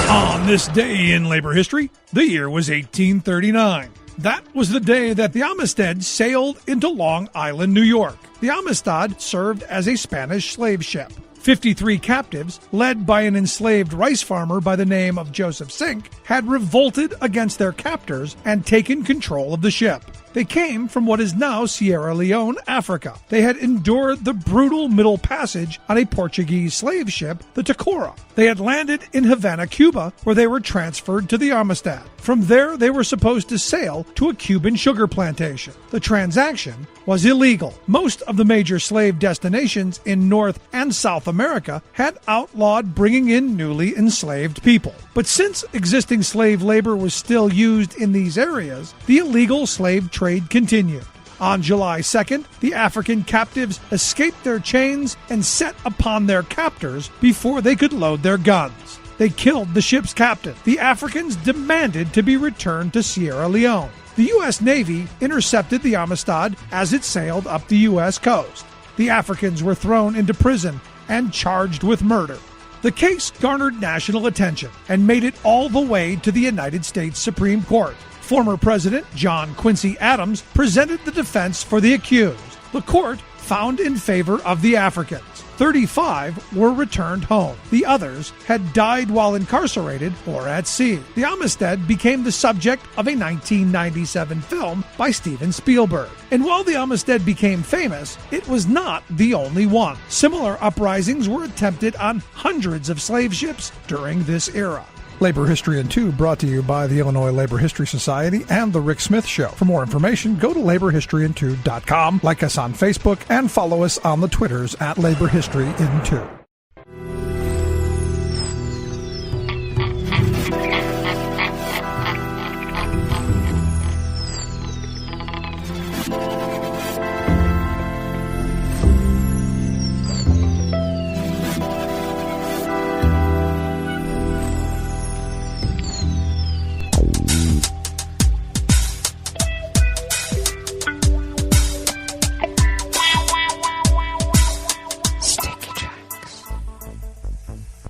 On this day in labor history, the year was 1839. That was the day that the Amistad sailed into Long Island, New York. The Amistad served as a Spanish slave ship. 53 captives, led by an enslaved rice farmer by the name of Joseph Sink, had revolted against their captors and taken control of the ship. They came from what is now Sierra Leone, Africa. They had endured the brutal Middle Passage on a Portuguese slave ship, the Tacora. They had landed in Havana, Cuba, where they were transferred to the Amistad. From there, they were supposed to sail to a Cuban sugar plantation. The transaction was illegal. Most of the major slave destinations in North and South America had outlawed bringing in newly enslaved people. But since existing slave labor was still used in these areas, the illegal slave trade continued. On July 2nd, the African captives escaped their chains and set upon their captors before they could load their guns. They killed the ship's captain. The Africans demanded to be returned to Sierra Leone. The U.S. Navy intercepted the Amistad as it sailed up the U.S. coast. The Africans were thrown into prison and charged with murder. The case garnered national attention and made it all the way to the United States Supreme Court. Former President John Quincy Adams presented the defense for the accused. The court found in favor of the Africans. 35 were returned home. The others had died while incarcerated or at sea. The Amistad became the subject of a 1997 film by Steven Spielberg. And while the Amistad became famous, it was not the only one. Similar uprisings were attempted on hundreds of slave ships during this era. Labor History in 2 brought to you by the Illinois Labor History Society and The Rick Smith Show. For more information, go to laborhistoryin2.com, like us on Facebook, and follow us on the Twitters at Labor History in 2.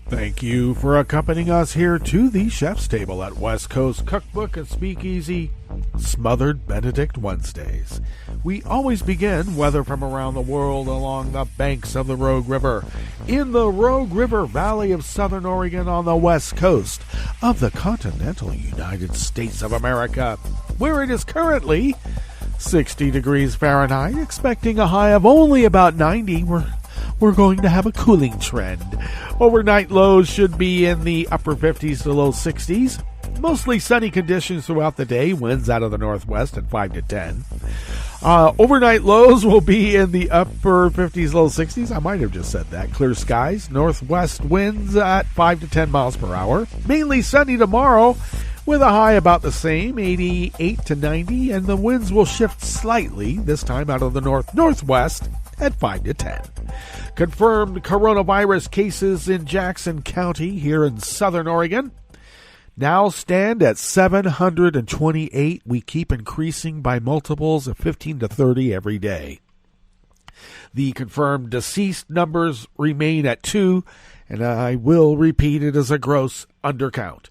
Thank you for accompanying us here to the Chef's Table at West Coast Cookbook and Speakeasy Smothered Benedict Wednesdays. We always begin weather from around the world along the banks of the Rogue River, in the Rogue River Valley of Southern Oregon on the west coast of the continental United States of America, where it is currently 60 degrees Fahrenheit, expecting a high of only about 90. We're going to have a cooling trend. Overnight lows should be in the upper 50s to low 60s. Mostly sunny conditions throughout the day, winds out of the northwest at 5 to 10. Overnight lows will be in the upper 50s, low 60s. I might have just said that. Clear skies, northwest winds at 5 to 10 miles per hour. Mainly sunny tomorrow with a high about the same, 88 to 90, and the winds will shift slightly, this time out of the northwest at 5 to 10. Confirmed coronavirus cases in Jackson County here in southern Oregon now stand at 728. We keep increasing by multiples of 15 to 30 every day. The confirmed deceased numbers remain at 2, and I will repeat, it is a gross undercount.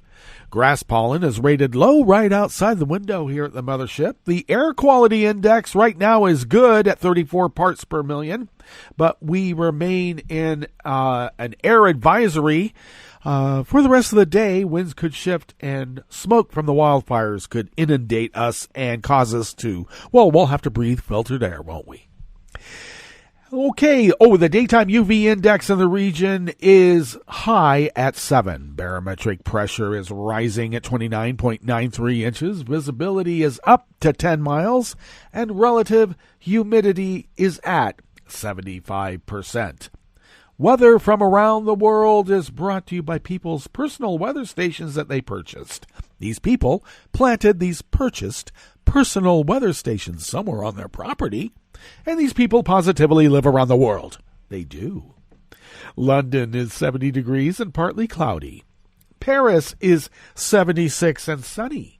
Grass pollen is rated low right outside the window here at the mothership. The air quality index right now is good at 34 parts per million, but we remain in an air advisory for the rest of the day. Winds could shift and smoke from the wildfires could inundate us and cause us to, well, we'll have to breathe filtered air, won't we? Okay, the daytime UV index in the region is high at 7. Barometric pressure is rising at 29.93 inches. Visibility is up to 10 miles. And relative humidity is at 75%. Weather from around the world is brought to you by people's personal weather stations that they purchased. These people planted these purchased personal weather stations somewhere on their property. And these people positively live around the world. They do. London is 70 degrees and partly cloudy. Paris is 76 and sunny.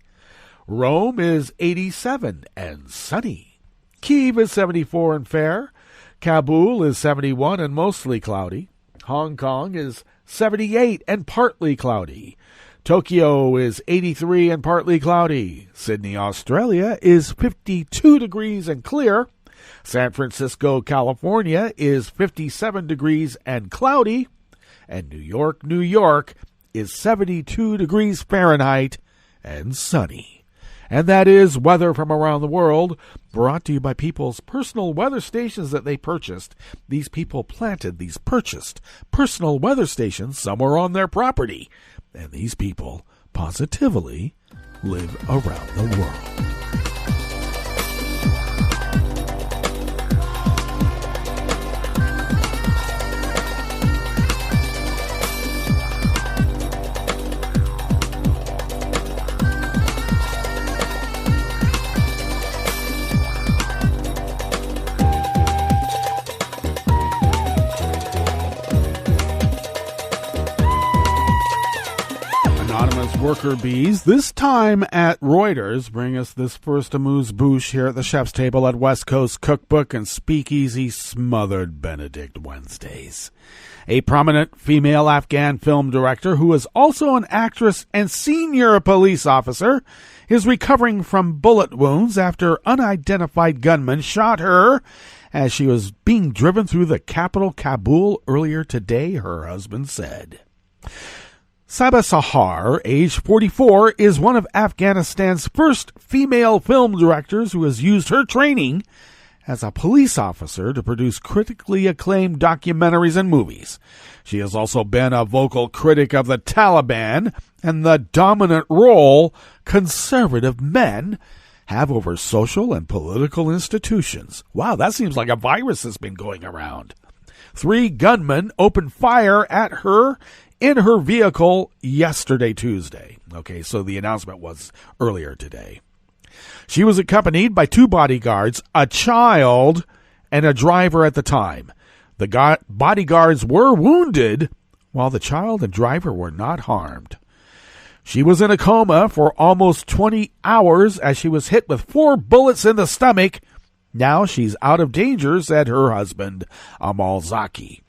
Rome is 87 and sunny. Kyiv is 74 and fair. Kabul is 71 and mostly cloudy. Hong Kong is 78 and partly cloudy. Tokyo is 83 and partly cloudy. Sydney, Australia is 52 degrees and clear. San Francisco, California is 57 degrees and cloudy. And New York is 72 degrees Fahrenheit and sunny. And that is weather from around the world, brought to you by people's personal weather stations that they purchased. These people planted these purchased personal weather stations somewhere on their property. And these people positively live around the world. Worker bees, this time at Reuters, bring us this first amuse-bouche here at the Chef's Table at West Coast Cookbook and Speakeasy Smothered Benedict Wednesdays. A prominent female Afghan film director who is also an actress and senior police officer is recovering from bullet wounds after unidentified gunmen shot her as she was being driven through the capital Kabul earlier today, her husband said. Saba Sahar, age 44, is one of Afghanistan's first female film directors who has used her training as a police officer to produce critically acclaimed documentaries and movies. She has also been a vocal critic of the Taliban and the dominant role conservative men have over social and political institutions. Wow, that seems like a virus has been going around. 3 gunmen opened fire at her in her vehicle yesterday, Tuesday. Okay, so the announcement was earlier today. She was accompanied by 2 bodyguards, a child, and a driver at the time. The bodyguards were wounded, while the child and driver were not harmed. She was in a coma for almost 20 hours as she was hit with 4 bullets in the stomach. Now she's out of danger, said her husband, Amal Zaki.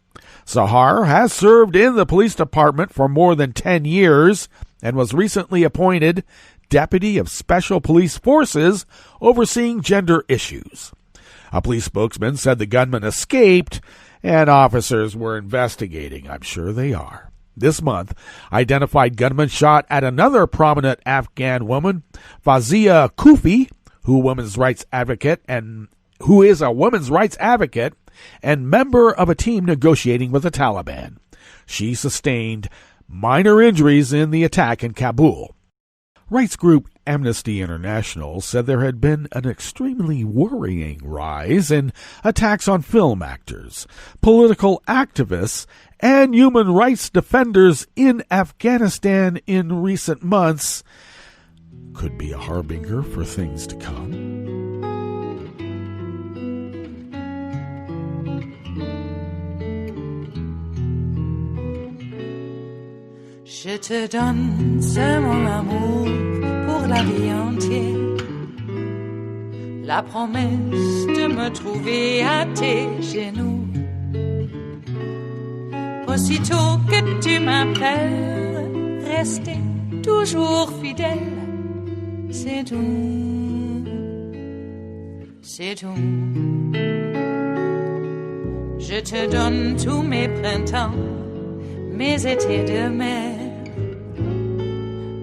Sahar has served in the police department for more than 10 years and was recently appointed Deputy of Special Police Forces overseeing gender issues. A police spokesman said the gunman escaped and officers were investigating. I'm sure they are. This month, identified gunman shot at another prominent Afghan woman, Fazia Kufi, who is a women's rights advocate and member of a team negotiating with the Taliban. She sustained minor injuries in the attack in Kabul. Rights group Amnesty International said there had been an extremely worrying rise in attacks on film actors, political activists, and human rights defenders in Afghanistan in recent months. Could be a harbinger for things to come. Je te donne ce mon amour pour la vie entière, la promesse de me trouver à tes genoux. Aussitôt que tu m'appelles, rester toujours fidèle, c'est tout, c'est tout. Je te donne tous mes printemps, mes étés de mer,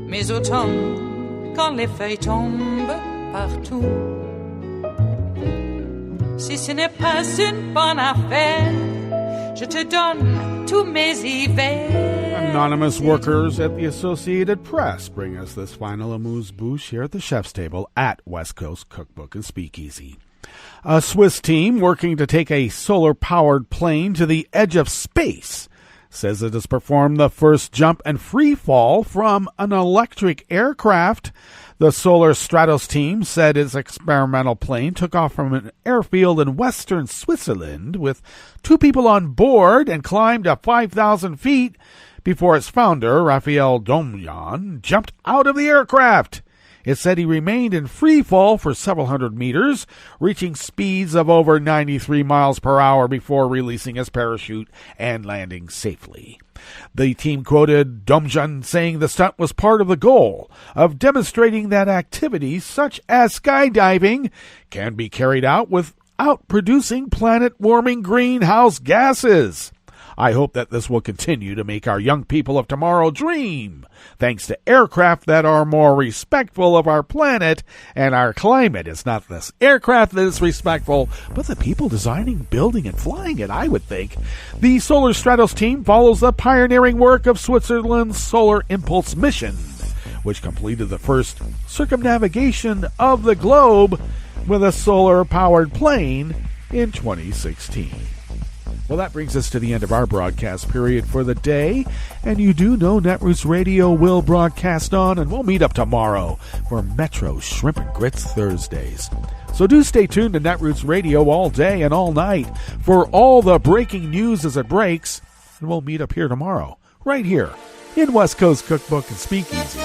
mes automnes quand les feuilles tombent partout. Si ce n'est pas une bonne affaire, je te donne tous mes hivers. Anonymous workers at the Associated Press bring us this final amuse-bouche here at the chef's table at West Coast Cookbook and Speakeasy. A Swiss team working to take a solar-powered plane to the edge of space says it has performed the first jump and free fall from an electric aircraft. The Solar Stratos team said its experimental plane took off from an airfield in western Switzerland with 2 people on board and climbed up 5,000 feet before its founder, Raphael Domjan, jumped out of the aircraft. It said he remained in free fall for several hundred meters, reaching speeds of over 93 miles per hour before releasing his parachute and landing safely. The team quoted Domjan saying the stunt was part of the goal of demonstrating that activities such as skydiving can be carried out without producing planet-warming greenhouse gases. I hope that this will continue to make our young people of tomorrow dream, thanks to aircraft that are more respectful of our planet and our climate. It's not this aircraft that is respectful, but the people designing, building, and flying it, I would think. The Solar Stratos team follows the pioneering work of Switzerland's Solar Impulse mission, which completed the first circumnavigation of the globe with a solar-powered plane in 2016. Well, that brings us to the end of our broadcast period for the day. And you do know Netroots Radio will broadcast on, and we'll meet up tomorrow for Metro Shrimp and Grits Thursdays. So do stay tuned to Netroots Radio all day and all night for all the breaking news as it breaks. And we'll meet up here tomorrow, right here in West Coast Cookbook and Speakeasy.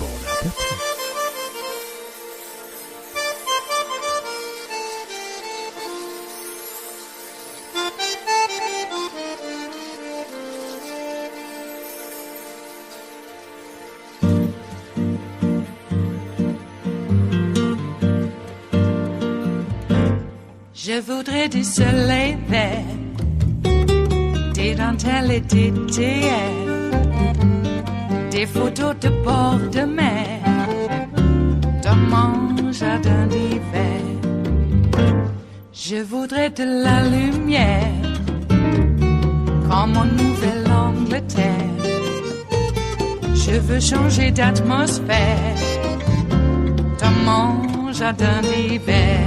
Bon appetit. Je voudrais du soleil vert, des dentelles et des théâtres, des photos de bord de mer, dans mon jardin d'hiver. Je voudrais de la lumière, comme en Nouvelle-Angleterre. Je veux changer d'atmosphère, dans mon jardin d'hiver.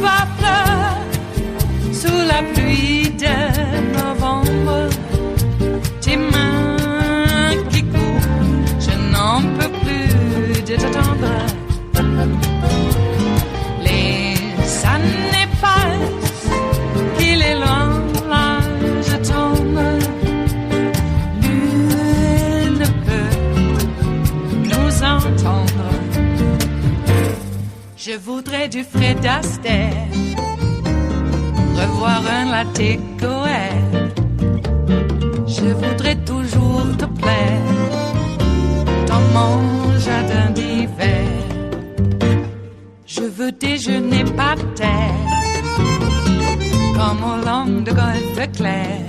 Ma fleur sous la pluie de novembre, tes mains qui courent, je n'en peux plus de t'attendre. Les années passent, qu'il est loin, là je tombe. Nul ne peut nous entendre. Je voudrais du Fred Astaire, revoir un latte Goël. Je voudrais toujours te plaire, dans mon jardin d'hiver. Je veux déjeuner par terre, comme au long de golfe clair,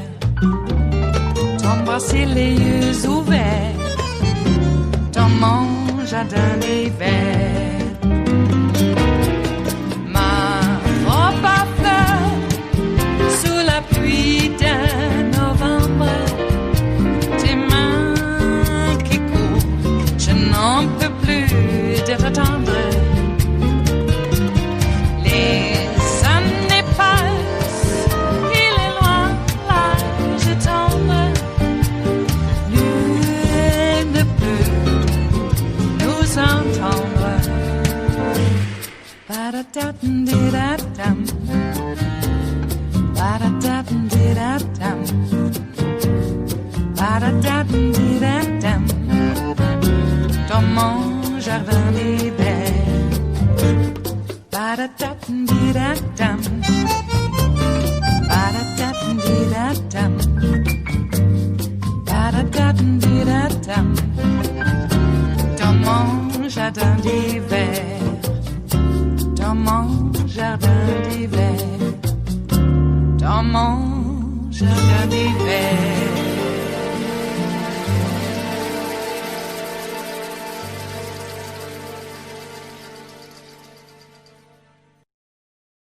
t'embrasser les yeux ouverts, dans mon jardin d'hiver. Attendre. Les années passent, il est loin, là je tombe. Nul ne peut nous entendre. Ba-da-da-dum-di-da-dum, ba-da-da-dum-di-da-dum, ba-da-da-dum-di-da-dum, dans mon jardin d'hiver. Ba-da-da-dum-di-da-dum, ba-da-da-dum-di-da-dum, ba-da-da-dum-di-da-dum, dans mon jardin d'hiver, dans mon jardin d'hiver, dans mon jardin d'hiver.